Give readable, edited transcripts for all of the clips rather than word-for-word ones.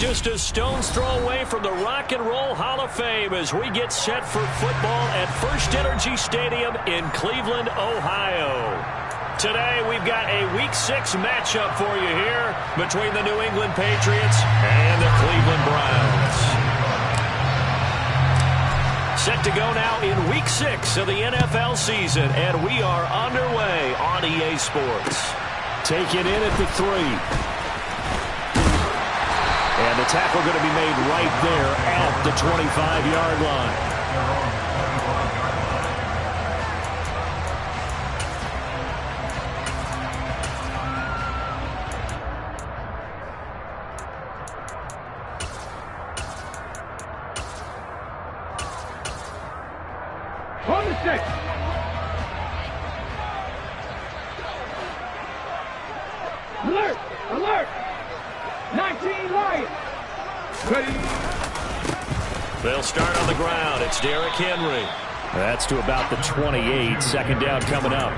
just a stone's throw away from the Rock and Roll Hall of Fame as we get set for football at First Energy Stadium in Cleveland, Ohio. Today, we've got a Week 6 matchup for you here between the New England Patriots and the Cleveland Browns. Set to go now in Week 6 of the NFL season, and we are underway on EA Sports. Take it in at the 3. And the tackle going to be made right there at the 25-yard line. On the 6. Alert! Alert! 19 Lions. Ready. They'll start on the ground. It's Derrick Henry. That's to about the 28. Second down coming up.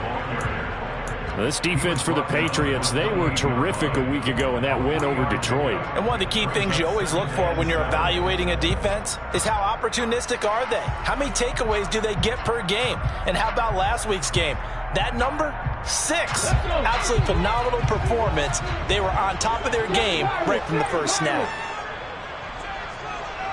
This defense for the Patriots, they were terrific a week ago in that win over Detroit. And one of the key things you always look for when you're evaluating a defense is how opportunistic are they? How many takeaways do they get per game? And how about last week's game? That number, 6. Absolutely phenomenal performance. They were on top of their game right from the first snap.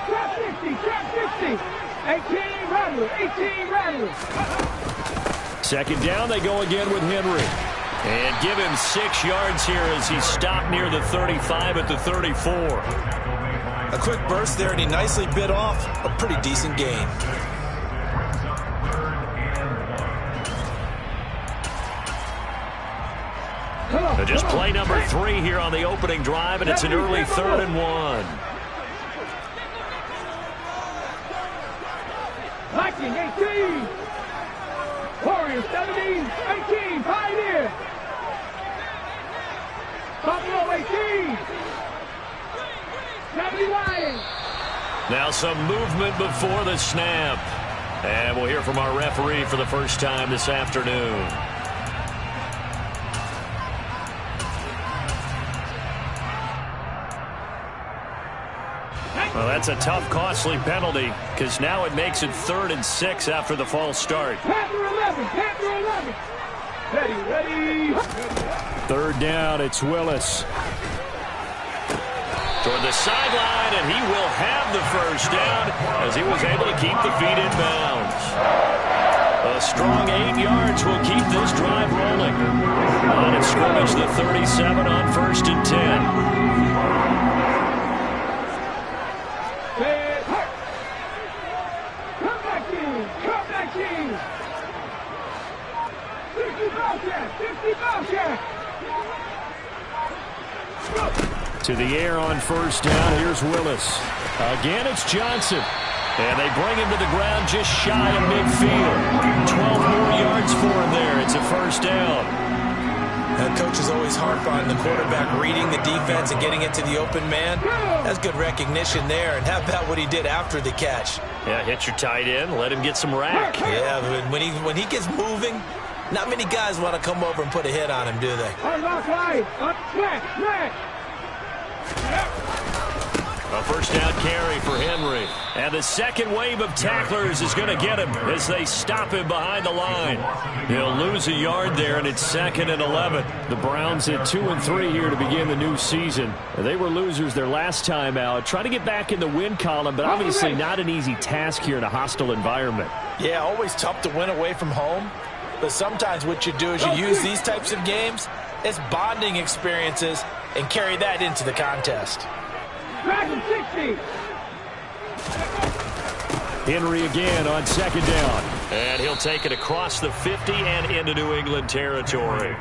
Trap 50, trap 50. 18 rattlers, 18 rattlers. Second down, they go again with Henry. And give him 6 yards here as he stopped near the 35 at the 34. A quick burst there, and he nicely bit off a pretty decent gain. Just play number 3 here on the opening drive, and it's an early 3rd and 1. Viking 18. Warriors 17, 18, Pioneer. Buffalo 18. 70 Lions. Now some movement before the snap. And we'll hear from our referee for the first time this afternoon. Well, that's a tough, costly penalty because now it makes it 3rd and 6 after the false start. Panther 11, Panther 11. Ready, ready. 3rd down, it's Willis. Toward the sideline, and he will have the first down as he was able to keep the feet in bounds. A strong 8 yards will keep this drive rolling. Line of scrimmage, the 37 on 1st and 10. To the air on 1st down. Here's Willis. Again, it's Johnson. And they bring him to the ground just shy of midfield. 12 more yards for him there. It's a 1st down. And coaches always harp on the quarterback reading the defense and getting it to the open man. That's good recognition there. And how about what he did after the catch? Yeah, hit your tight end. Let him get some rack. Yeah, but when he gets moving, not many guys want to come over and put a hit on him, do they? Unlock line. Up, smack. A 1st down carry for Henry. And the second wave of tacklers is going to get him as they stop him behind the line. He'll lose a yard there, and it's 2nd and 11. The Browns at 2 and 3 here to begin the new season. They were losers their last time out. Try to get back in the win column, but obviously not an easy task here in a hostile environment. Yeah, always tough to win away from home. But sometimes what you do is you use these types of games as bonding experiences and carry that into the contest. Dragon 60. Henry again on 2nd down. And he'll take it across the 50 and into New England territory.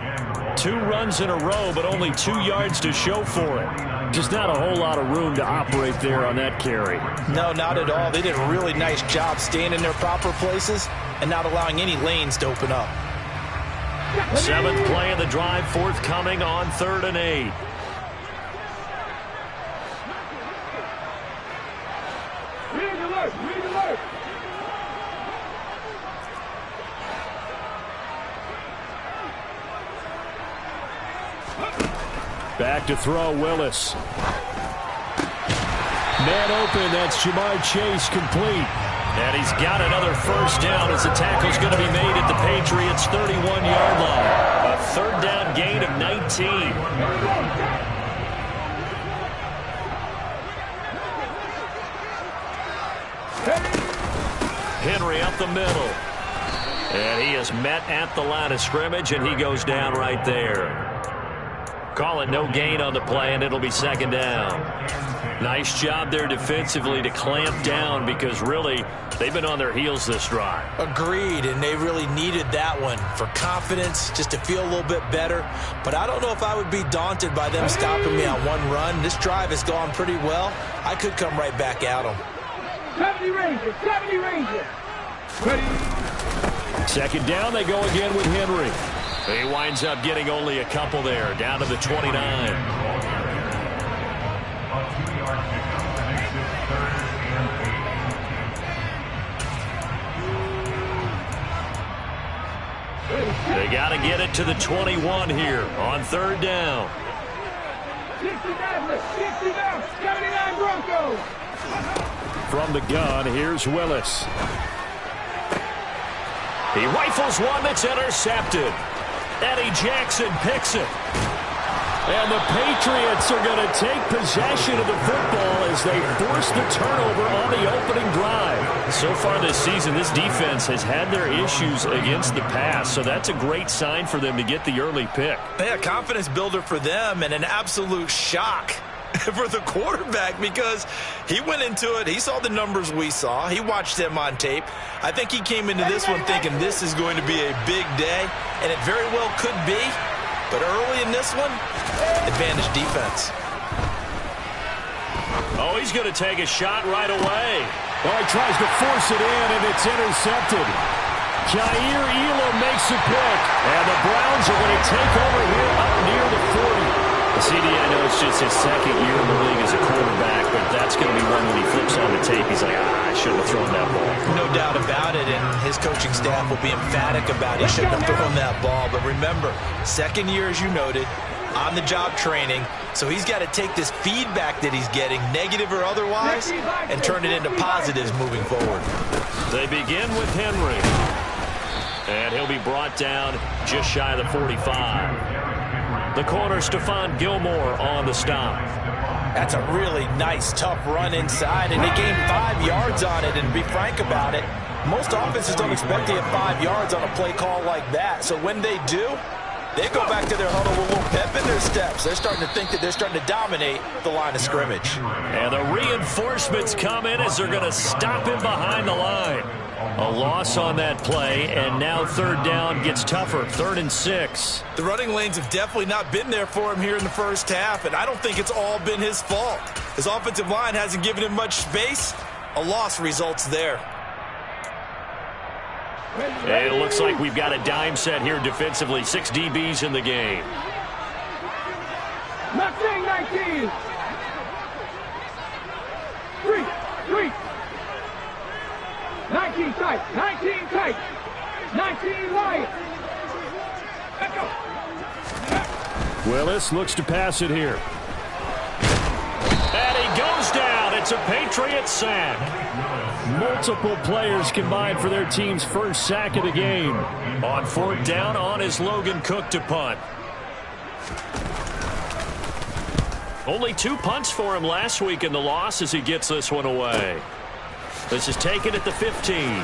2 runs in a row, but only 2 yards to show for it. Just not a whole lot of room to operate there on that carry. No, not at all. They did a really nice job staying in their proper places and not allowing any lanes to open up. 7th play of the drive forthcoming on 3rd and 8. Read alert. Back to throw, Willis. Man open, that's Jamar Chase complete. And he's got another first down as the tackle's going to be made at the Patriots' 31-yard line. A third down gain of 19. Henry up the middle. And he is met at the line of scrimmage, and he goes down right there. Call it no gain on the play, and it'll be second down. Nice job there defensively to clamp down because really they've been on their heels this drive. Agreed, and they really needed that one for confidence, just to feel a little bit better. But I don't know if I would be daunted by them stopping me on one run. This drive has gone pretty well. I could come right back at them. 70 Rangers, 70 Rangers. Ready. Second down, they go again with Henry. He winds up getting only a couple there, down to the 29. They got to get it to the 21 here on third down. 69, 79 Broncos. From the gun, here's Willis. He rifles one that's intercepted. Eddie Jackson picks it. And the Patriots are going to take possession of the football as they force the turnover on the opening drive. So far this season, this defense has had their issues against the pass, so that's a great sign for them to get the early pick. Yeah, confidence builder for them and an absolute shock for the quarterback because he went into it. He saw the numbers we saw. He watched them on tape. I think he came into this one thinking this is going to be a big day, and it very well could be. But early in this one, advantage defense. Oh, he's going to take a shot right away. Oh, he tries to force it in, and it's intercepted. Jair Elam makes a pick, and the Browns are going to take over here up near the 40. CD, I know it's just his second year in the league as a quarterback, but that's going to be one when he flips on the tape. He's like, I shouldn't have thrown that ball. No doubt about it, and his coaching staff will be emphatic about he shouldn't have thrown that ball. But remember, second year, as you noted, on-the-job training, so he's got to take this feedback that he's getting, negative or otherwise, and turn it into positives moving forward. They begin with Henry, and he'll be brought down just shy of the 45. The corner, Stephon Gilmore, on the stop. That's a really nice, tough run inside, and they gained 5 yards on it. And to be frank about it, most offenses don't expect to get 5 yards on a play call like that. So when they do, they go back to their huddle with a little pep in their steps. They're starting to think that they're starting to dominate the line of scrimmage. And the reinforcements come in as they're going to stop him behind the line. A loss on that play, and now third down gets tougher, 3rd and 6. The running lanes have definitely not been there for him here in the first half, and I don't think it's all been his fault. His offensive line hasn't given him much space. A loss results there. And it looks like we've got a dime set here defensively. 6 DBs in the game. Not saying 19. 3. 19 tight. 19 tight. 19 Lions. Let's go. Willis looks to pass it here. And he goes down. It's a Patriot sack. Multiple players combined for their team's first sack of the game. On 4th down, on is Logan Cook to punt. Only 2 punts for him last week in the loss as he gets this one away. This is taken at the 15.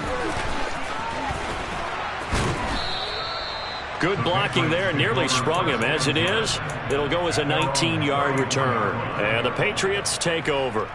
Good blocking there, nearly sprung him. As it is, it'll go as a 19-yard return. And the Patriots take over.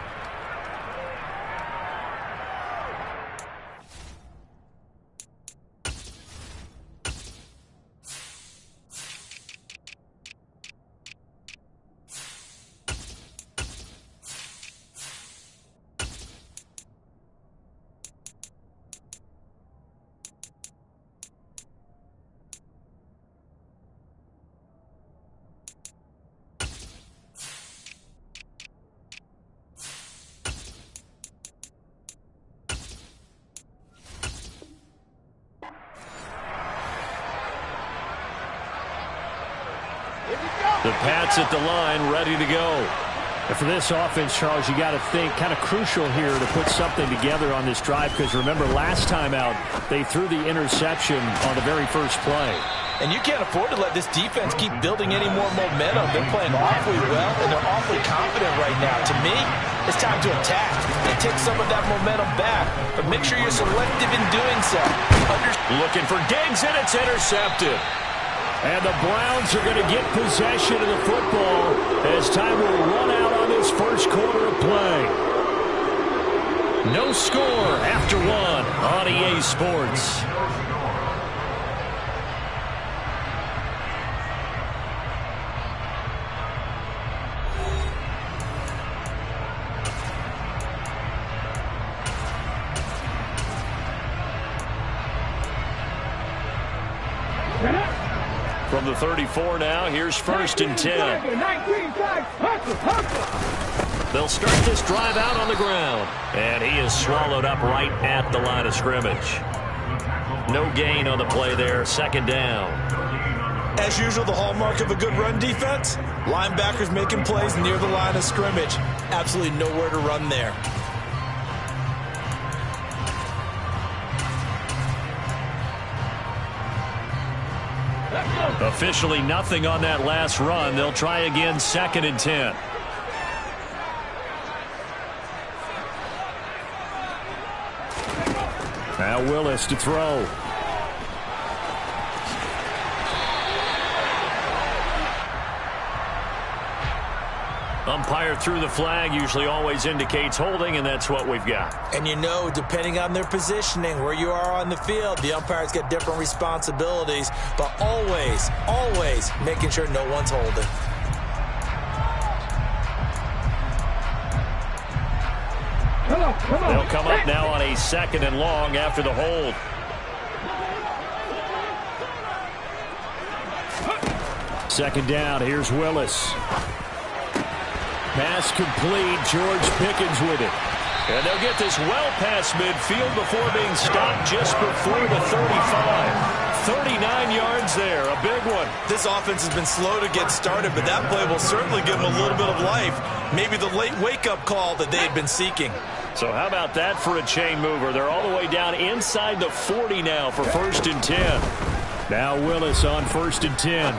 The Pats at the line, ready to go. And for this offense, Charles, you got to think kind of crucial here to put something together on this drive, because remember last time out they threw the interception on the very first play. And you can't afford to let this defense keep building any more momentum. They're playing awfully well, and they're awfully confident right now. To me, it's time to attack and take some of that momentum back. But make sure you're selective in doing so. Looking for Diggs, and it's intercepted. And the Browns are going to get possession of the football as time will run out on this first quarter of play. No score after one on EA Sports. From the 34 now, here's 1st and 10. They'll start this drive out on the ground. And he is swallowed up right at the line of scrimmage. No gain on the play there, 2nd down. As usual, the hallmark of a good run defense, linebackers making plays near the line of scrimmage. Absolutely nowhere to run there. Officially nothing on that last run. They'll try again, 2nd and 10. Now Willis to throw. Umpire threw the flag, usually always indicates holding, and that's what we've got. And you know, depending on their positioning, where you are on the field, the umpires get different responsibilities, but always, always making sure no one's holding. They'll come up now on a 2nd and long after the hold. Second down, here's Willis. Pass complete, George Pickens with it. And they'll get this well past midfield before being stopped just before the 35. 39 yards there, a big one. This offense has been slow to get started, but that play will certainly give them a little bit of life. Maybe the late wake-up call that they had been seeking. So how about that for a chain mover? They're all the way down inside the 40 now for 1st and 10. Now Willis on 1st and 10.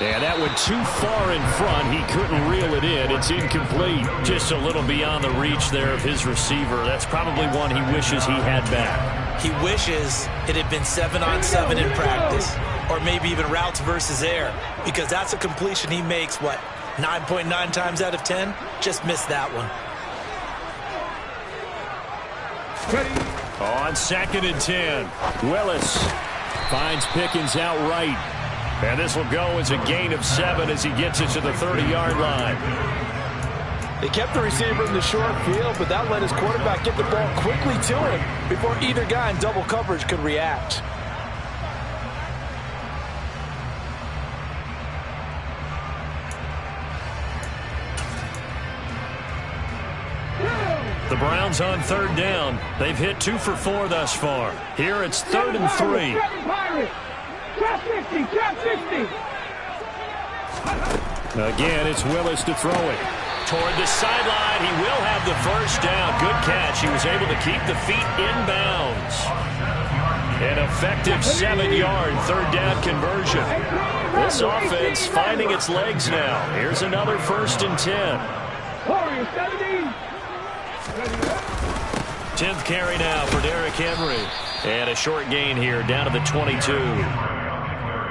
Yeah, that went too far in front. He couldn't reel it in. It's incomplete. Just a little beyond the reach there of his receiver. That's probably one he wishes he had back. He wishes it had been 7-on-7 in practice, or maybe even routes versus air, because that's a completion he makes, 9.9 times out of 10? Just missed that one. On 2nd and 10, Willis finds Pickens outright. And this will go as a gain of 7 as he gets it to the 30-yard line. They kept the receiver in the short field, but that let his quarterback get the ball quickly to him before either guy in double coverage could react. The Browns on 3rd down. They've hit 2 for 4 thus far. Here it's 3rd and 3. Trap 50, trap 50. Again, it's Willis to throw it. Toward the sideline, he will have the 1st down. Good catch. He was able to keep the feet in bounds. An effective 7-yard 3rd down conversion. This offense finding its legs now. Here's another 1st and 10. 10th carry now for Derrick Henry. And a short gain here down to the 22.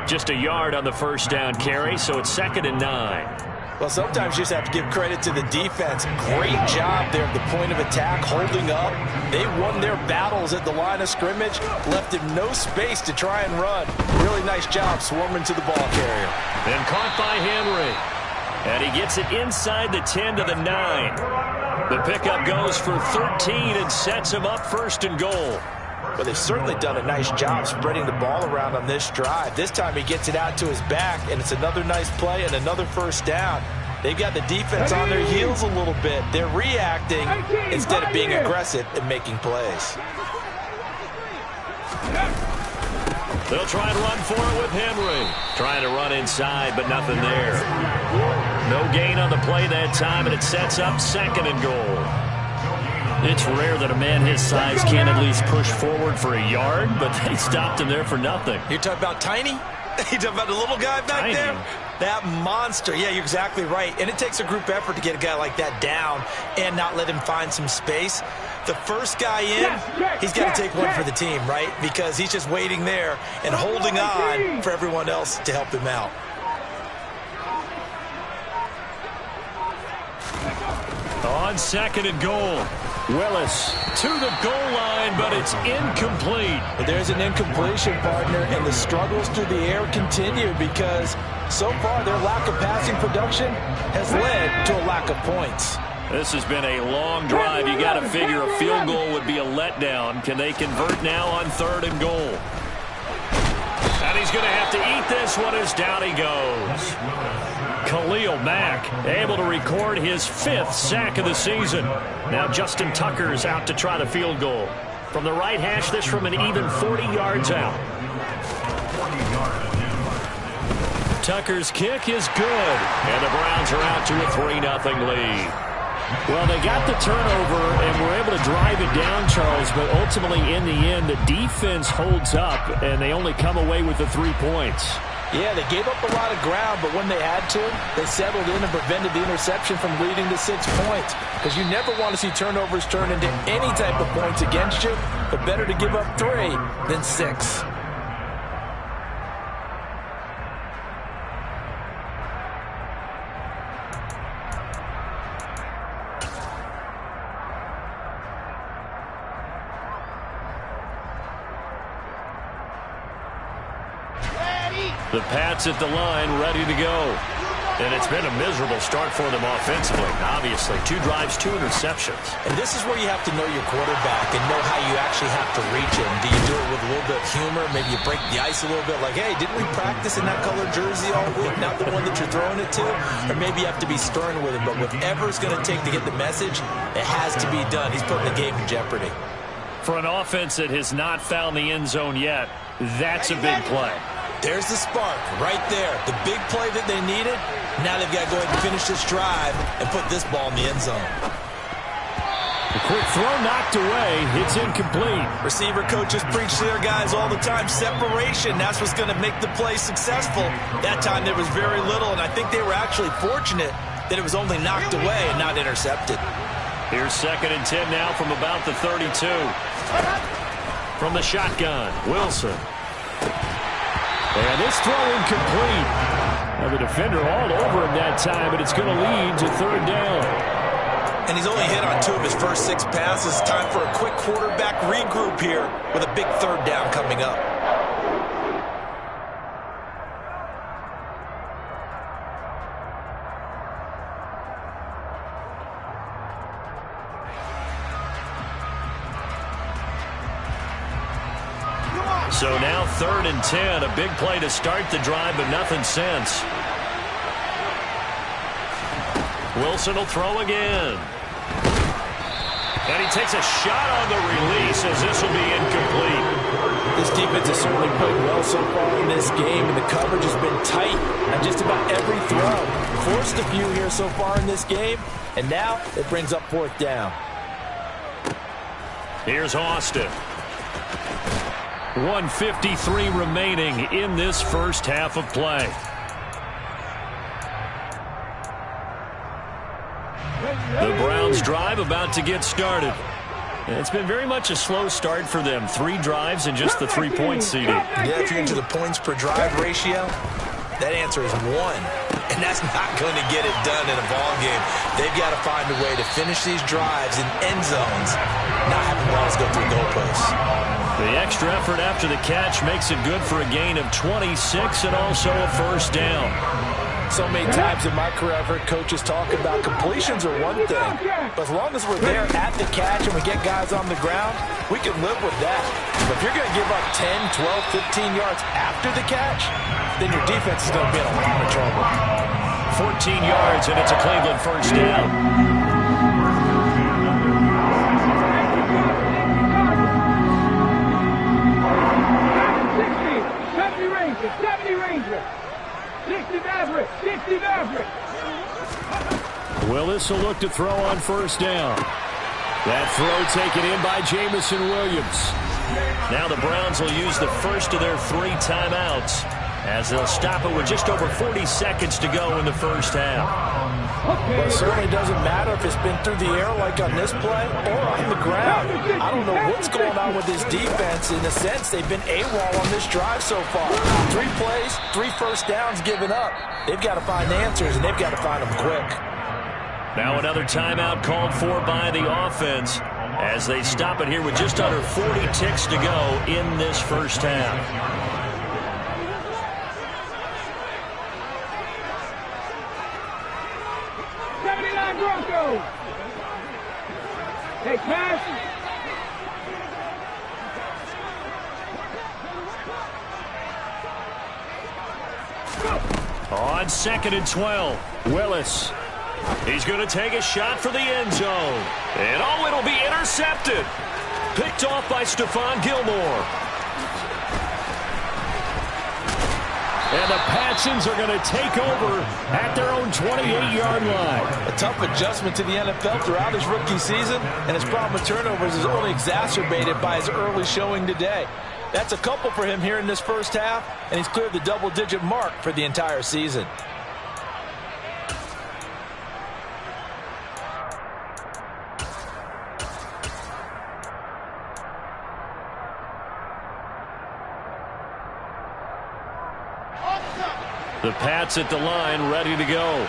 Just a yard on the 1st down carry, so it's 2nd and 9. Well, sometimes you just have to give credit to the defense. Great job there at the point of attack, holding up. They won their battles at the line of scrimmage, left him no space to try and run. Really nice job swarming to the ball carrier. Then caught by Henry. And he gets it inside the 10 to the 9. The pickup goes for 13 and sets him up 1st and goal. But they've certainly done a nice job spreading the ball around on this drive. This time he gets it out to his back, and it's another nice play and another 1st down. They've got the defense on their heels a little bit. They're reacting instead of being aggressive and making plays. They'll try and run for it with Henry. Trying to run inside, but nothing there. No gain on the play that time, and it sets up 2nd and goal. It's rare that a man his size can't at least push forward for a yard, but they stopped him there for nothing. You're talking about tiny? You're talking about the little guy back Tiny. there? That monster. Yeah, you're exactly right. And it takes a group effort to get a guy like that down and not let him find some space. The first guy in, he's got to take one for the team, right? Because he's just waiting there and holding on for everyone else to help him out. On 2nd and goal, Willis to the goal line, but it's incomplete. But there's an incompletion, partner, and the struggles through the air continue because so far their lack of passing production has led to a lack of points. This has been a long drive. You got to figure a field goal would be a letdown. Can they convert now on 3rd and goal? And he's going to have to eat this one as down he goes. Khalil Mack able to record his 5th sack of the season. Now Justin Tucker's out to try the field goal. From the right hash, this from an even 40 yards out. Tucker's kick is good. And the Browns are out to a 3-0 lead. Well, they got the turnover and were able to drive it down, Charles, but ultimately in the end, the defense holds up, and they only come away with the 3 points. Yeah, they gave up a lot of ground, but when they had to, they settled in and prevented the interception from leading to 6 points. Because you never want to see turnovers turn into any type of points against you, but better to give up 3 than 6. The Pats at the line, ready to go. And it's been a miserable start for them offensively. Obviously, 2 drives, 2 interceptions. And this is where you have to know your quarterback and know how you actually have to reach him. Do you do it with a little bit of humor? Maybe you break the ice a little bit like, hey, didn't we practice in that colored jersey all week? Not the one that you're throwing it to? Or maybe you have to be stern with him. But whatever it's going to take to get the message, it has to be done. He's putting the game in jeopardy. For an offense that has not found the end zone yet, that's a big play. There's the spark right there. The big play that they needed. Now they've got to go ahead and finish this drive and put this ball in the end zone. A quick throw knocked away. It's incomplete. Receiver coaches preach to their guys all the time. Separation, that's what's going to make the play successful. That time there was very little, and I think they were actually fortunate that it was only knocked away and not intercepted. Here's 2nd and 10 now from about the 32. From the shotgun, Wilson. And this throw incomplete. Now the defender all over him that time, but it's going to lead to 3rd down. And he's only hit on 2 of his first 6 passes. Time for a quick quarterback regroup here with a big 3rd down coming up. So now 3rd and 10, a big play to start the drive, but nothing since. Wilson will throw again. And he takes a shot on the release as this will be incomplete. This defense has certainly played well so far in this game, and the coverage has been tight on just about every throw. Forced a few here so far in this game, and now it brings up 4th down. Here's Austin. 1:53 remaining in this first half of play. The Browns drive about to get started. And it's been very much a slow start for them. 3 drives and just the 3-point CD. Yeah, if you're into the points per drive ratio, that answer is 1. And that's not going to get it done in a ball game. They've got to find a way to finish these drives in end zones, not having balls go through goalposts. The extra effort after the catch makes it good for a gain of 26 and also a 1st down. So many times in my career I've heard coaches talk about completions are one thing, but as long as we're there at the catch and we get guys on the ground, we can live with that. But if you're going to give up 10, 12, 15 yards after the catch, then your defense is going to be in a lot of trouble. 14 yards, and it's a Cleveland 1st down. Willis will look to throw on first down. That throw taken in by Jamison Williams. Now the Browns will use the first of their 3 timeouts as they'll stop it with just over 40 seconds to go in the first half. Well, it certainly doesn't matter if it's been through the air like on this play or on the ground. I don't know what's going on with this defense. In a sense, they've been AWOL on this drive so far. 3 plays, 3 first downs given up. They've got to find answers, and they've got to find them quick. Now another timeout called for by the offense as they stop it here with just under 40 ticks to go in this first half. Broncos. Take pass. On 2nd and 12, Willis. He's going to take a shot for the end zone. And oh, it'll be intercepted. Picked off by Stephon Gilmore. And the Patsons are going to take over at their own 28-yard line. A tough adjustment to the NFL throughout his rookie season, and his problem with turnovers is only exacerbated by his early showing today. That's a couple for him here in this first half, and he's cleared the double-digit mark for the entire season. The Pats at the line, ready to go.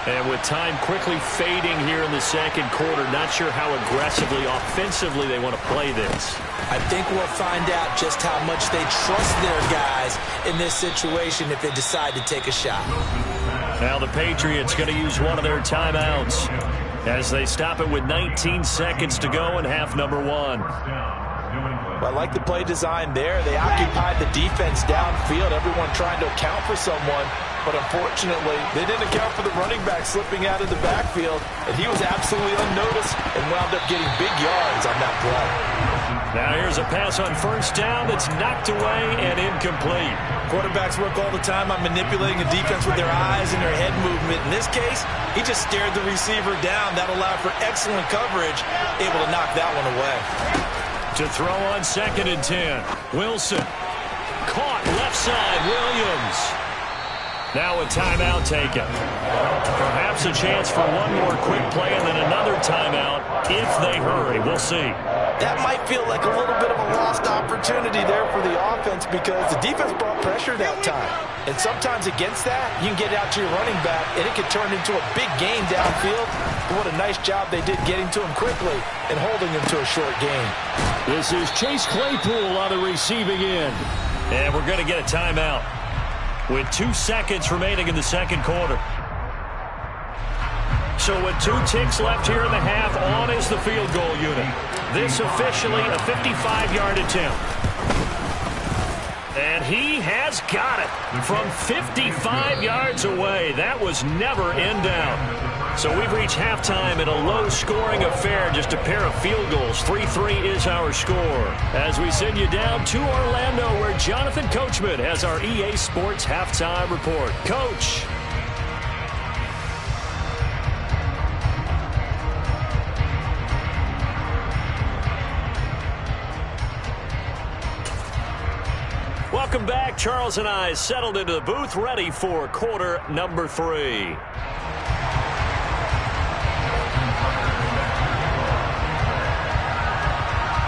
And with time quickly fading here in the second quarter, not sure how aggressively, offensively they want to play this. I think we'll find out just how much they trust their guys in this situation if they decide to take a shot. Now the Patriots going to use one of their timeouts as they stop it with 19 seconds to go in half number 1. Well, I like the play design there. They occupied the defense downfield, everyone trying to account for someone. But unfortunately, they didn't account for the running back slipping out of the backfield, and he was absolutely unnoticed and wound up getting big yards on that play. Now here's a pass on first down that's knocked away and incomplete. Quarterbacks work all the time on manipulating a defense with their eyes and their head movement. In this case, he just stared the receiver down. That allowed for excellent coverage, able to knock that one away. To throw on 2nd and 10. Wilson. Caught left side. Williams. Now a timeout taken. Perhaps a chance for one more quick play and then another timeout if they hurry. We'll see. That might feel like a little bit of a lost opportunity there for the offense because the defense brought pressure that time. And sometimes against that, you can get out to your running back and it can turn into a big game downfield. But what a nice job they did getting to him quickly and holding him to a short gain. This is Chase Claypool on the receiving end. And we're going to get a timeout with 2 seconds remaining in the second quarter. So with 2 ticks left here in the half, on is the field goal unit. This officially a 55-yard attempt. And he has got it from 55 yards away. That was never in down. So we've reached halftime in a low-scoring affair, just a pair of field goals. 3-3 is our score. As we send you down to Orlando, where Jonathan Coachman has our EA Sports halftime report. Coach. Welcome back. Charles and I settled into the booth, ready for quarter number 3.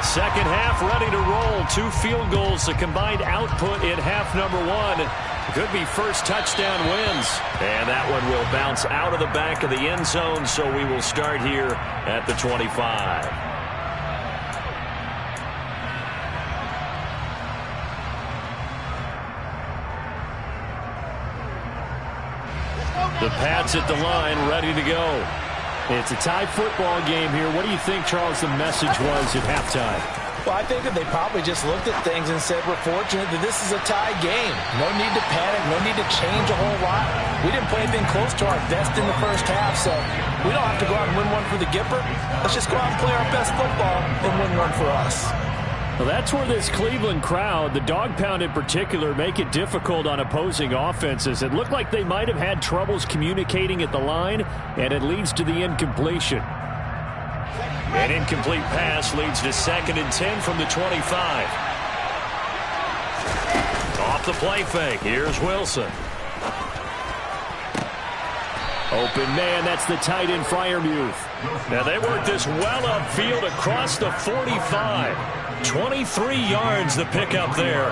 Second half ready to roll. 2 field goals, the combined output in half number 1. Could be first touchdown wins. And that one will bounce out of the back of the end zone, so we will start here at the 25. The Pats at the line, ready to go. It's a tie football game here. What do you think, Charles, the message was at halftime? Well, I think that they probably just looked at things and said, we're fortunate that this is a tie game. No need to panic, no need to change a whole lot. We didn't play anything close to our best in the first half, so we don't have to go out and win one for the Gipper. Let's just go out and play our best football and win one for us. Well, that's where this Cleveland crowd, the dog pound in particular, make it difficult on opposing offenses. It looked like they might have had troubles communicating at the line, and it leads to the incompletion. An incomplete pass leads to 2nd and 10 from the 25. Off the play fake. Here's Wilson. Open man, that's the tight end Freiermuth. Now they work this well upfield across the 45. 23 yards the pickup there.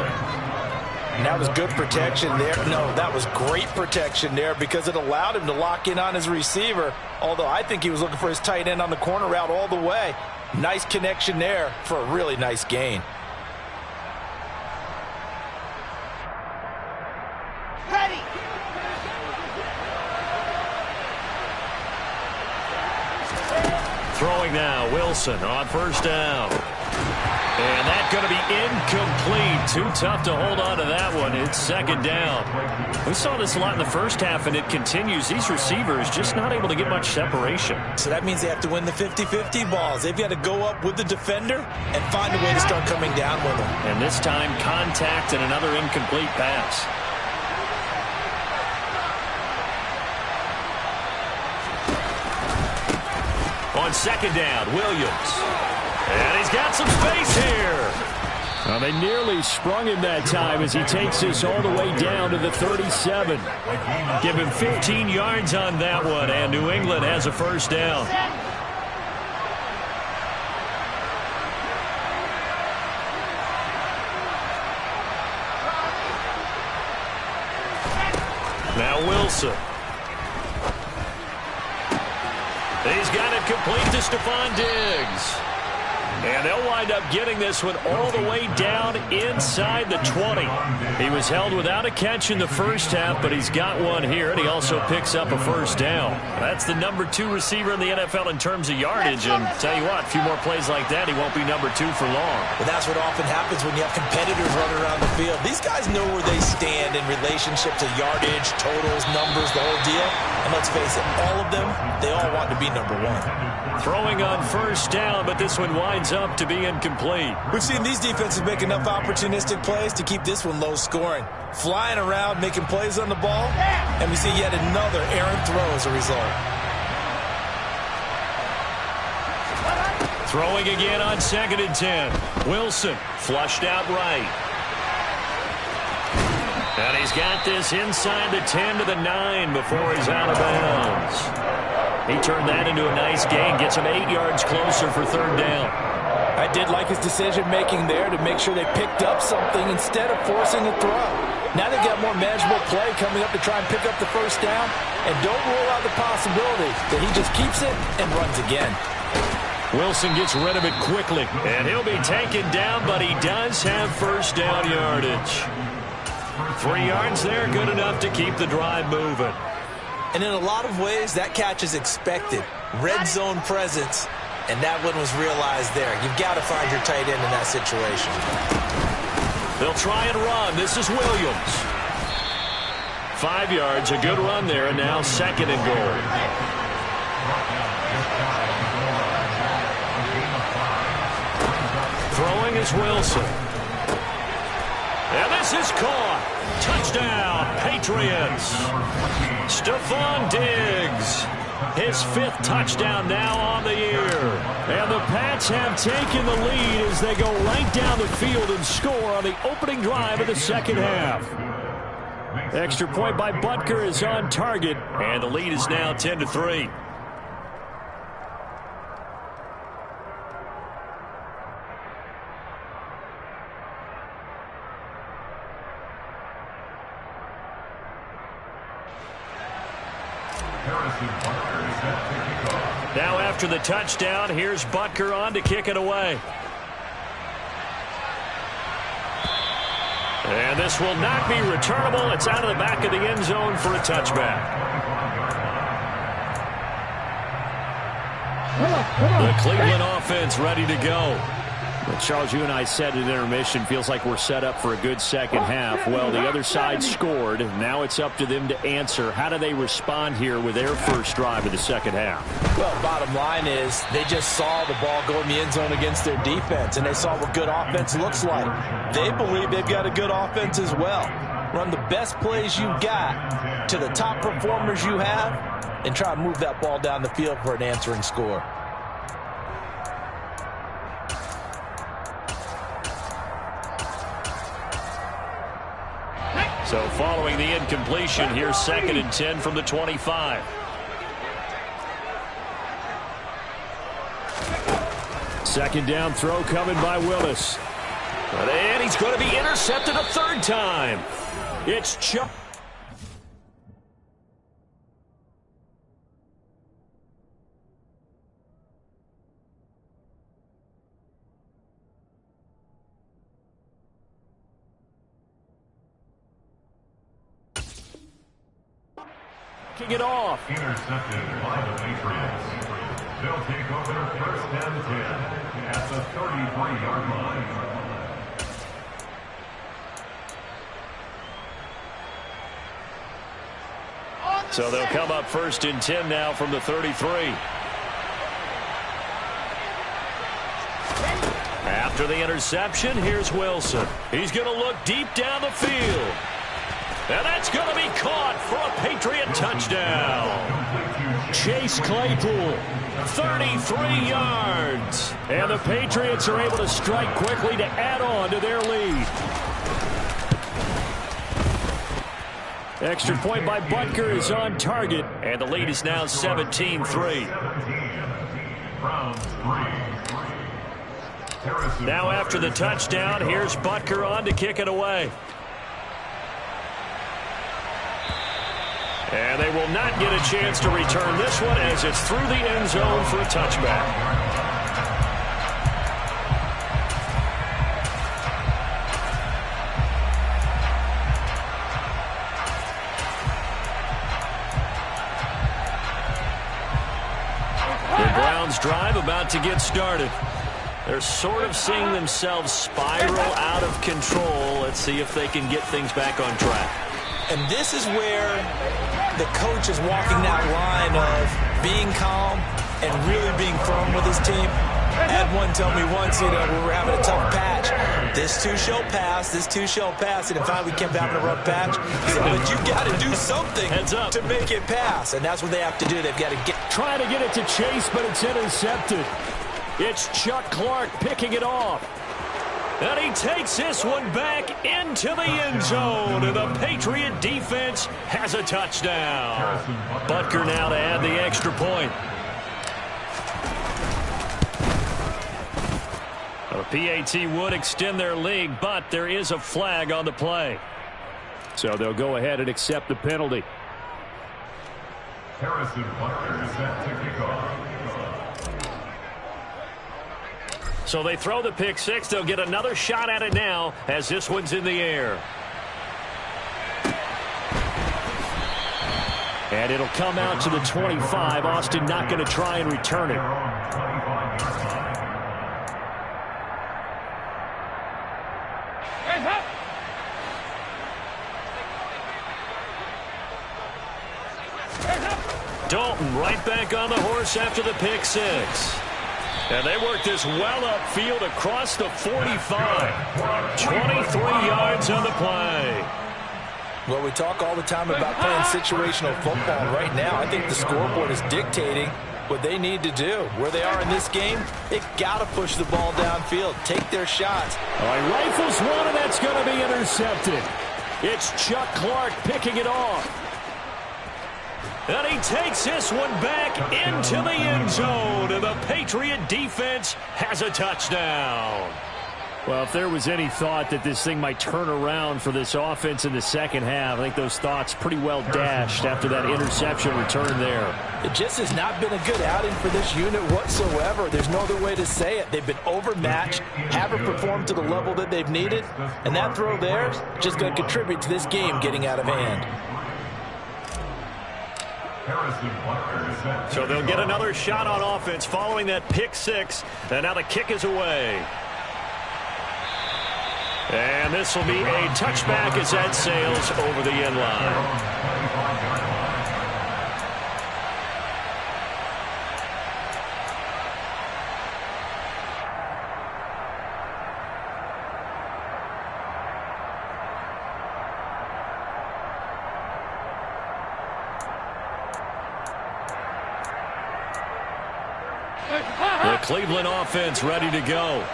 And that was good protection there. No, that was great protection there because it allowed him to lock in on his receiver. Although I think he was looking for his tight end on the corner route all the way. Nice connection there for a really nice gain. Ready. Throwing now, Wilson on 1st down. And that's going to be incomplete. Too tough to hold on to that one. It's 2nd down. We saw this a lot in the first half, and it continues. These receivers just not able to get much separation. So that means they have to win the 50-50 balls. They've got to go up with the defender and find a way to start coming down with them. And this time, contact and another incomplete pass. On 2nd down, Williams. And he's got some space here. Well, they nearly sprung him that time as he takes this all the way down to the 37. Give him 15 yards on that one, and New England has a 1st down. Now Wilson. He's got it complete to Stephon Diggs. And they'll wind up getting this one all the way down inside the 20. He was held without a catch in the first half, but he's got one here, and he also picks up a 1st down. That's the number 2 receiver in the NFL in terms of yardage, and tell you what, a few more plays like that, he won't be number 2 for long. But that's what often happens when you have competitors running around the field. These guys know where they stand in relationship to yardage, totals, numbers, the whole deal. And let's face it, all of them, they all want to be number 1. Throwing on 1st down, but this one winds up to be incomplete. We've seen these defenses make enough opportunistic plays to keep this one low scoring. Flying around, making plays on the ball, and we see yet another errant throw as a result. Throwing again on 2nd and 10. Wilson flushed out right. And he's got this inside the 10 to the 9 before he's out of bounds. He turned that into a nice gain, gets him 8 yards closer for 3rd down. I did like his decision-making there to make sure they picked up something instead of forcing a throw. Now they've got more manageable play coming up to try and pick up the 1st down. And don't rule out the possibility that he just keeps it and runs again. Wilson gets rid of it quickly, and he'll be taken down, but he does have 1st down yardage. 3 yards there, good enough to keep the drive moving. And in a lot of ways, that catch is expected. Red zone presence, and that one was realized there. You've got to find your tight end in that situation. They'll try and run. This is Williams. 5 yards, a good run there, and now 2nd and goal. Throwing is Wilson. And this is caught. Touchdown, Patriots. Stephon Diggs, his 5th touchdown now on the year. And the Pats have taken the lead as they go right down the field and score on the opening drive of the 2nd half. Extra point by Butker is on target, and the lead is now 10-3. Now after the touchdown, here's Butker on to kick it away. And this will not be returnable. It's out of the back of the end zone for a touchback. The Cleveland offense ready to go. Well, Charles, you and I said at intermission, feels like we're set up for a good second half. Well, the other side scored. Now it's up to them to answer. How do they respond here with their first drive of the second half? Well, bottom line is they just saw the ball go in the end zone against their defense, and they saw what good offense looks like. They believe they've got a good offense as well. Run the best plays you got to the top performers you have and try to move that ball down the field for an answering score. So following the incompletion, here's 2nd and 10 from the 25. Second down throw coming by Willis. And he's going to be intercepted a third time. It's Chuck. Kicking it off. Intercepted by the Patriots. They'll take over 1st and 10 at the 33-yard line. So they'll come up 1st and 10 now from the 33. After the interception, here's Wilson. He's going to look deep down the field. And that's going to be caught for a Patriot touchdown. Chase Claypool, 33 yards. And the Patriots are able to strike quickly to add on to their lead. Extra point by Butker is on target. And the lead is now 17-3. Now after the touchdown, here's Butker on to kick it away. And they will not get a chance to return this one as it's through the end zone for a touchback. The Browns drive about to get started. They're sort of seeing themselves spiral out of control. Let's see if they can get things back on track. And this is where the coach is walking that line of being calm and really being firm with his team. I had one tell me once, we were having a tough patch. This too shall pass, this too shall pass. And in fact, we kept having a rough patch. He said, but you got to do something to make it pass. And that's what they have to do. They've got to trying to get it to Chase, but it's intercepted. It's Chuck Clark picking it off. And he takes this one back into the end zone. And the Patriot defense has a touchdown. Butker now to add the extra point. The PAT would extend their lead, but there is a flag on the play. So they'll go ahead and accept the penalty. Harrison Butker is set to kick off. So they throw the pick six. They'll get another shot at it now as this one's in the air. And it'll come out to the 25. Austin not going to try and return it. Dalton right back on the horse after the pick six. And they work this well upfield across the 45. 23 yards on the play. Well, we talk all the time about playing situational football. Right now, I think the scoreboard is dictating what they need to do. Where they are in this game, they've got to push the ball downfield, take their shots. All right, rifles one, and that's going to be intercepted. It's Chuck Clark picking it off. And he takes this one back into the end zone. And the Patriot defense has a touchdown. Well, if there was any thought that this thing might turn around for this offense in the second half, I think those thoughts pretty well dashed after that interception return there. It just has not been a good outing for this unit whatsoever. There's no other way to say it. They've been overmatched, haven't performed to the level that they've needed, and that throw there is just going to contribute to this game getting out of hand. So they'll get another shot on offense following that pick six, and now the kick is away. And this will be a touchback as that sails over the end line. The Cleveland offense ready to go.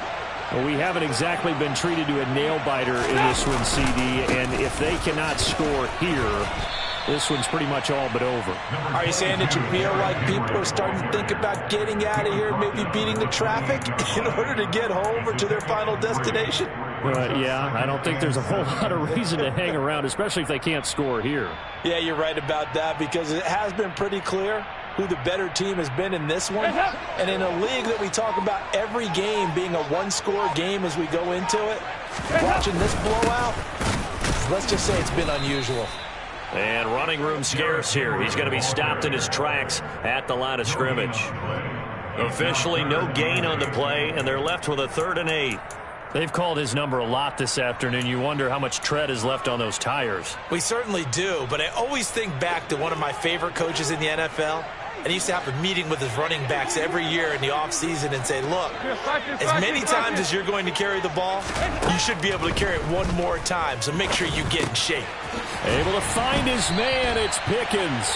Well, we haven't exactly been treated to a nail-biter in this one, CD, and if they cannot score here, this one's pretty much all but over. Are you saying that you feel like people are starting to think about getting out of here, maybe beating the traffic in order to get home or to their final destination? Yeah, I don't think there's a whole lot of reason to hang around, especially if they can't score here. Yeah, you're right about that, because it has been pretty clear who the better team has been in this one. And in a league that we talk about every game being a one-score game as we go into it, watching this blowout, let's just say it's been unusual. And running room scarce here. He's going to be stopped in his tracks at the line of scrimmage. Officially no gain on the play, and they're left with a 3rd and 8. They've called his number a lot this afternoon. You wonder how much tread is left on those tires. We certainly do, but I always think back to one of my favorite coaches in the NFL. And he used to have a meeting with his running backs every year in the offseason and say, look, as many times as you're going to carry the ball, you should be able to carry it one more time, so make sure you get in shape. Able to find his man, it's Pickens.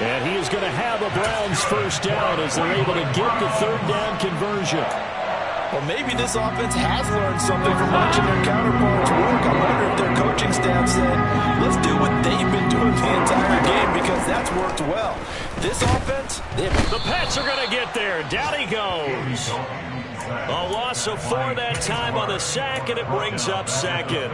And he is going to have a Browns first down as they're able to get the 3rd down conversion. Well, maybe this offense has learned something from watching their counterparts work. I wonder if their coaching staff said, let's do what they've been doing the entire game, because that's worked well. This offense, the Pats are going to get there. Down he goes. A loss of 4 that time on the sack, and it brings up 2nd.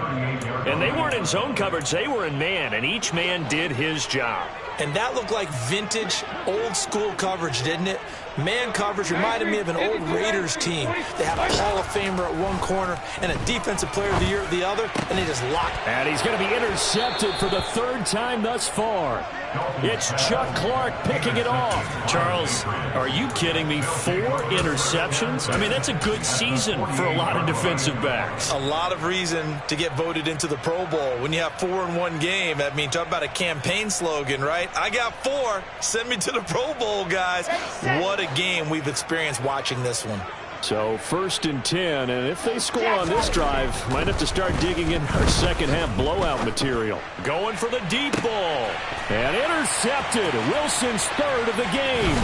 And they weren't in zone coverage. They were in man, and each man did his job. And that looked like vintage, old-school coverage, didn't it? Man coverage reminded me of an old Raiders team. They had a Hall of Famer at one corner and a Defensive Player of the Year at the other, and they just locked. And he's going to be intercepted for the 3rd time thus far. It's Chuck Clark picking it off. Charles, are you kidding me? 4 interceptions? I mean, that's a good season for a lot of defensive backs. A lot of reason to get voted into the Pro Bowl. When you have 4 in one game, I mean, talk about a campaign slogan, right? I got 4. Send me to the Pro Bowl, guys. What a game we've experienced watching this one. So 1st and 10, and if they score on this drive, might have to start digging in our second half blowout material. Going for the deep ball. And intercepted. Wilson's 3rd of the game.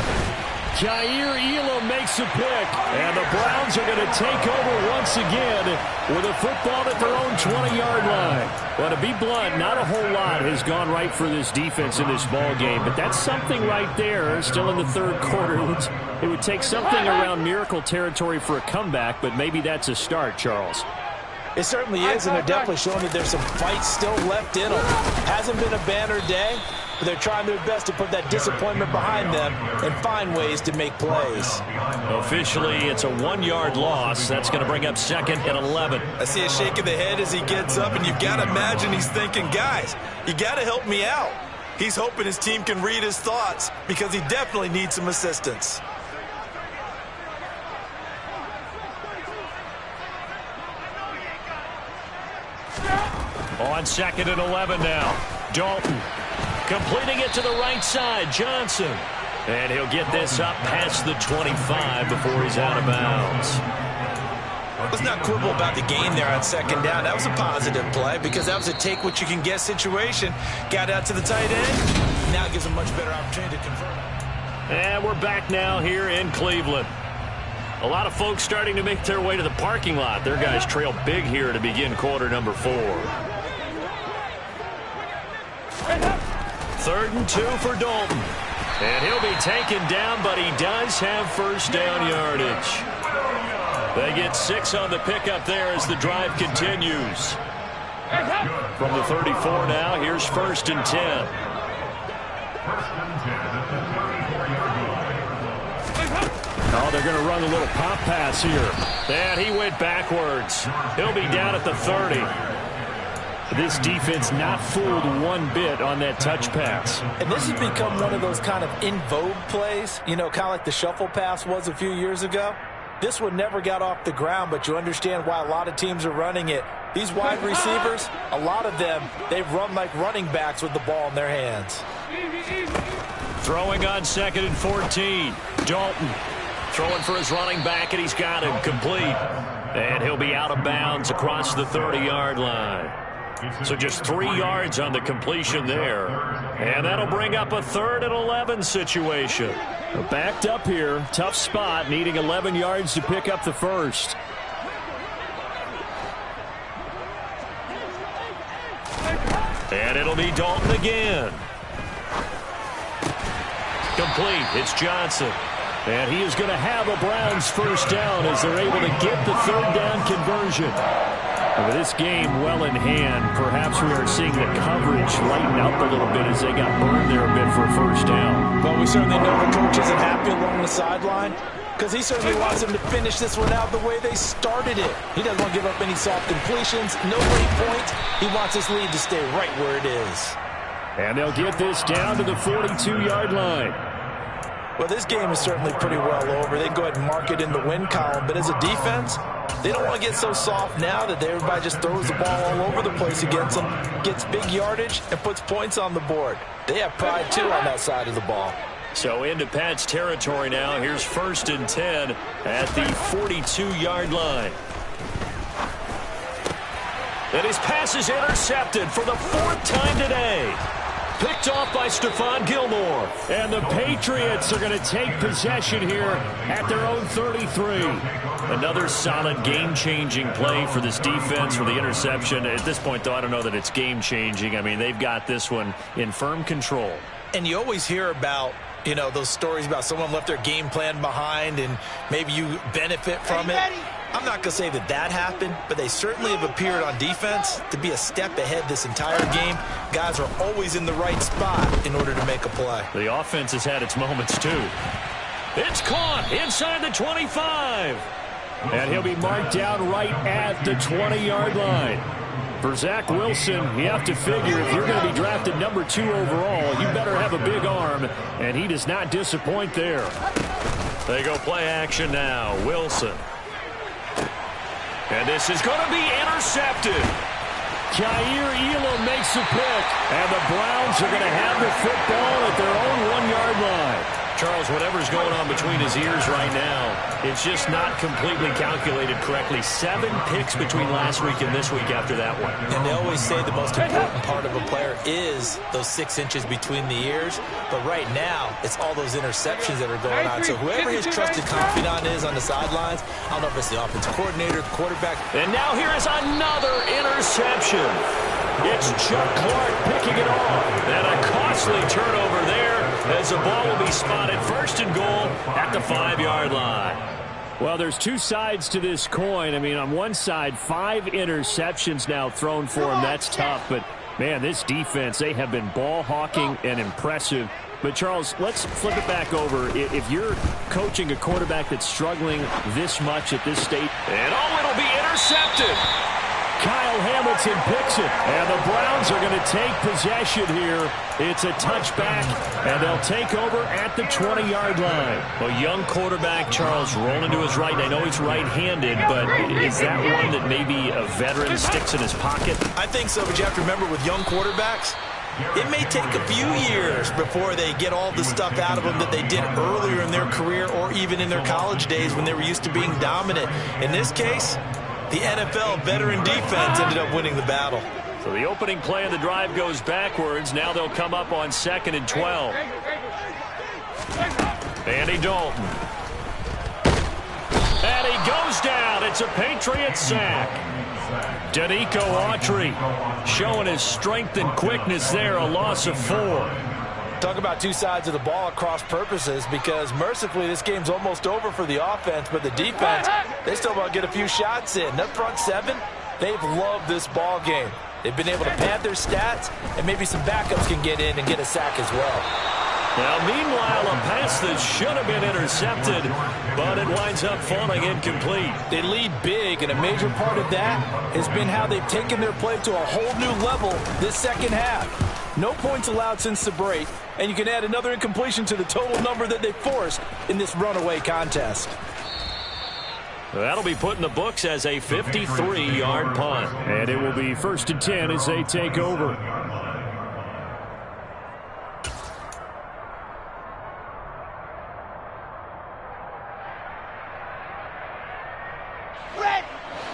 Jair Elam makes a pick, and the Browns are going to take over once again with a football at their own 20-yard line. Well, to be blunt, not a whole lot has gone right for this defense in this ball game, but that's something right there. Still in the 3rd quarter. It would take something around miracle territory for a comeback, but maybe that's a start, Charles. It certainly is, and they're definitely showing that there's some fight still left in them. Hasn't been a banner day, but they're trying their best to put that disappointment behind them and find ways to make plays. Officially, it's a 1-yard loss. That's going to bring up 2nd and 11. I see a shake of the head as he gets up, and you've got to imagine he's thinking, guys, you got to help me out. He's hoping his team can read his thoughts because he definitely needs some assistance. On 2nd and 11 now. Dalton completing it to the right side. Johnson. And he'll get this up past the 25 before he's out of bounds. Let's not quibble about the gain there on 2nd down. That was a positive play because that was a take-what-you-can-get situation. Got out to the tight end. Now it gives him a much better opportunity to convert. And we're back now here in Cleveland. A lot of folks starting to make their way to the parking lot. Their guys trail big here to begin quarter number 4. 3rd and 2 for Dalton. And he'll be taken down, but he does have first down yardage. They get 6 on the pickup there as the drive continues. From the 34 now, here's 1st and 10. Oh, they're going to run a little pop pass here. And he went backwards. He'll be down at the 30. This defense not fooled one bit on that touch pass. And this has become one of those kind of in vogue plays, you know, kind of like the shuffle pass was a few years ago. This one never got off the ground, but you understand why a lot of teams are running it These wide receivers, a lot of them, they run like running backs with the ball in their hands. Throwing on 2nd and 14. Dalton throwing for his running back, and he's got him complete. And he'll be out of bounds across the 30-yard line. So just 3 yards on the completion there. And that'll bring up a 3rd and 11 situation. Backed up here, tough spot, needing 11 yards to pick up the first. And it'll be Dalton again. Complete. It's Johnson. And he is going to have a Browns first down as they're able to get the 3rd down conversion. And with this game well in hand, perhaps we are seeing the coverage lighten up a little bit as they got burned there a bit for a first down. But we certainly know the coach isn't happy along the sideline because he certainly wants them to finish this one out the way they started it. He doesn't want to give up any soft completions, no late points. He wants this lead to stay right where it is. And they'll get this down to the 42-yard line. Well, this game is certainly pretty well over. They can go ahead and mark it in the win column. But as a defense, they don't want to get so soft now that everybody just throws the ball all over the place against them, gets big yardage, and puts points on the board. They have pride, too, on that side of the ball. So into Pat's territory now. Here's 1st and 10 at the 42-yard line. And his pass is intercepted for the 4th time today. Picked off by Stephon Gilmore. And the Patriots are going to take possession here at their own 33. Another solid game-changing play for this defense for the interception. At this point, though, I don't know that it's game-changing. I mean, they've got this one in firm control. And you always hear about, you know, those stories about someone left their game plan behind and maybe you benefit from it. I'm not going to say that that happened, but they certainly have appeared on defense to be a step ahead this entire game. Guys are always in the right spot in order to make a play. The offense has had its moments, too. It's caught inside the 25. And he'll be marked down right at the 20-yard line. For Zach Wilson, you have to figure if you're going to be drafted number 2 overall, you better have a big arm, and he does not disappoint there. They go play action now. Wilson. And this is going to be intercepted. Jair Elam makes a pick, and the Browns are going to have the football at their own 1-yard line. Charles, whatever's going on between his ears right now, it's just not completely calculated correctly. 7 picks between last week and this week after that one. And they always say the most important part of a player is those 6 inches between the ears. But right now, it's all those interceptions that are going on. So whoever his trusted confidant is on the sidelines, I don't know if it's the offensive coordinator, the quarterback. And now here is another interception. It's Chuck Clark picking it off. And a costly turnover there as the ball will be spotted 1st and goal at the 5-yard line. Well, there's 2 sides to this coin. I mean, on one side, 5 interceptions now thrown for him. That's tough. But, man, this defense, they have been ball hawking and impressive. But, Charles, let's flip it back over. If you're coaching a quarterback that's struggling this much at this stage. And, it'll be intercepted. Kyle Hamilton picks it, and the Browns are going to take possession here. It's a touchback, and they'll take over at the 20-yard line. A young quarterback, Charles, rolling to his right. I know he's right-handed, but is that one that maybe a veteran sticks in his pocket? I think so, but you have to remember with young quarterbacks, it may take a few years before they get all the stuff out of them that they did earlier in their career or even in their college days when they were used to being dominant. In this case, the NFL veteran defense ended up winning the battle. So the opening play of the drive goes backwards. Now they'll come up on 2nd and 12. Andy Dalton. And he goes down. It's a Patriot sack. Danico Autry showing his strength and quickness there. A loss of 4. Talk about 2 sides of the ball at cross purposes, because mercifully this game's almost over for the offense, but the defense, they still want to get a few shots in. That front 7, they've loved this ball game. They've been able to pad their stats, and maybe some backups can get in and get a sack as well. Now, meanwhile, a pass that should have been intercepted, but it winds up falling incomplete. They lead big, and a major part of that has been how they've taken their play to a whole new level this second half. No points allowed since the break, and you can add another incompletion to the total number that they forced in this runaway contest. That'll be put in the books as a 53-yard punt. And it will be 1st and 10 as they take over.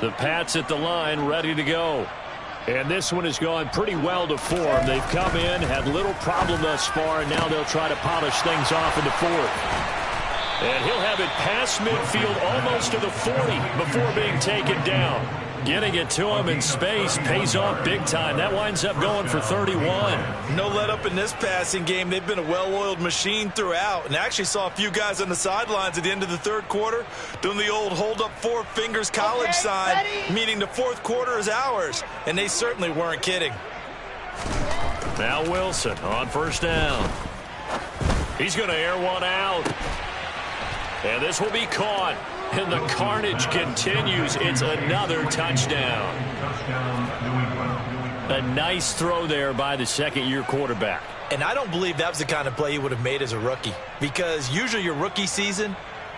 The Pats at the line, ready to go. And this one has gone pretty well to form. They've come in, had little problem thus far, and now they'll try to polish things off in the 4th. And he'll have it past midfield almost to the 40 before being taken down. Getting it to him in space pays off big time. That winds up going for 31. No let up in this passing game. They've been a well-oiled machine throughout. And actually saw a few guys on the sidelines at the end of the 3rd quarter doing the old hold up 4 fingers college sign, meaning the 4th quarter is ours. And they certainly weren't kidding. Now Wilson on 1st down. He's going to air one out. And this will be caught. And the carnage continues. It's another touchdown. A nice throw there by the second-year quarterback. And I don't believe that was the kind of play he would have made as a rookie, because usually your rookie season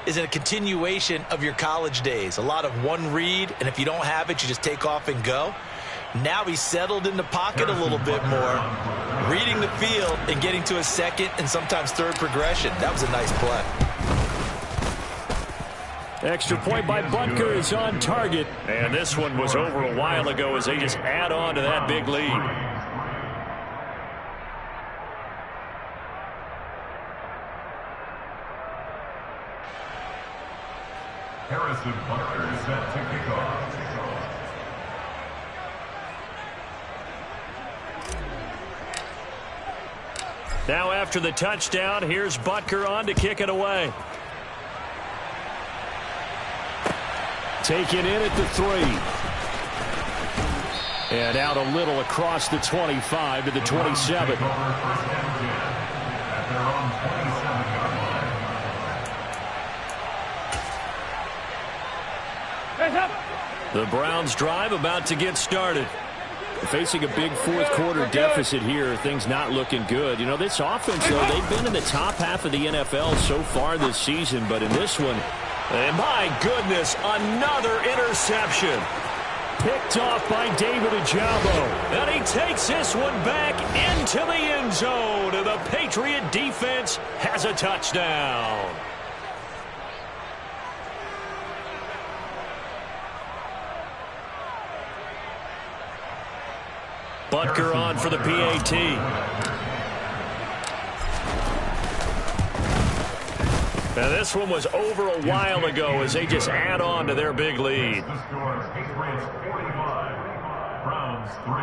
is a continuation of your college days. A lot of one read, and if you don't have it, you just take off and go. Now he's settled in the pocket a little bit more, reading the field and getting to a second and sometimes third progression. That was a nice play. Extra point by Butker is on target. And this one was over a while ago as they just add on to that big lead. Harrison Butker is set to kick off. Now after the touchdown, here's Butker on to kick it away. Taken in at the 3. And out a little across the 25 to the 27. The Browns drive about to get started. Facing a big 4th quarter deficit here, things not looking good. You know, this offense, though, they've been in the top half of the NFL so far this season, but in this one, and my goodness, another interception. Picked off by David Ojabo. And he takes this one back into the end zone. And the Patriot defense has a touchdown. Butker on for the PAT. Now this one was over a while ago as they just add on to their big lead. The score, Patriots 45, Browns 3.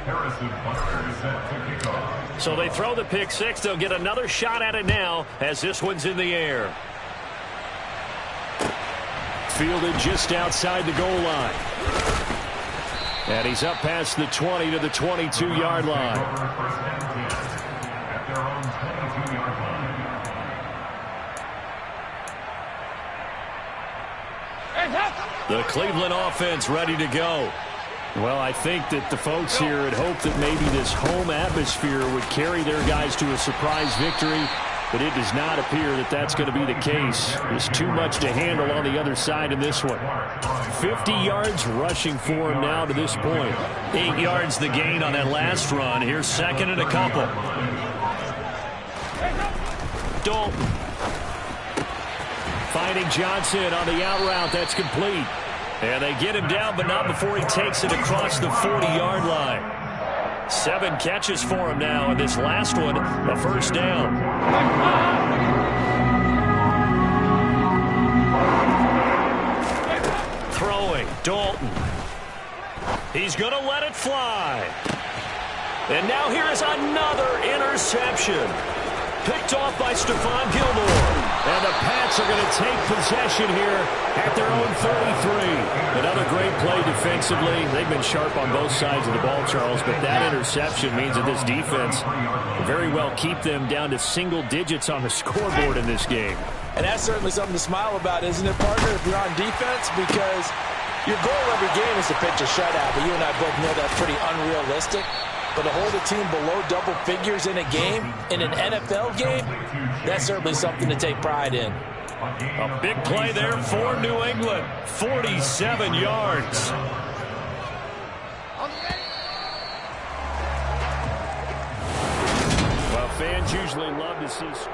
Harrison Butker is set to kick off. So they throw the pick 6. They'll get another shot at it now as this one's in the air. Fielded just outside the goal line. And he's up past the 20 to the 22-yard line. At their own 22-yard line. The Cleveland offense ready to go. Well, I think that the folks here had hoped that maybe this home atmosphere would carry their guys to a surprise victory, but it does not appear that that's going to be the case. There's too much to handle on the other side in this one. 50 yards rushing for him now to this point. 8 yards the gain on that last run. Here's second and a couple. Dalton. Finding Johnson on the out route. That's complete. And they get him down, but not before he takes it across the 40-yard line. 7 catches for him now, and this last one, a first down. Throwing, Dalton. He's going to let it fly. And now here is another interception. Picked off by Stephon Gilmore. And the Pats are going to take possession here at their own 33. Another great play defensively. They've been sharp on both sides of the ball, Charles, but that interception means that this defense will very well keep them down to single digits on the scoreboard in this game. And that's certainly something to smile about, isn't it, partner, if you're on defense? Because Your goal every game is to pitch a shutout, but you and I both know that's pretty unrealistic. But to hold a team below double figures in a game, in an NFL game, that's certainly something to take pride in. A big play there for New England. 47 yards. Well, fans usually love to see...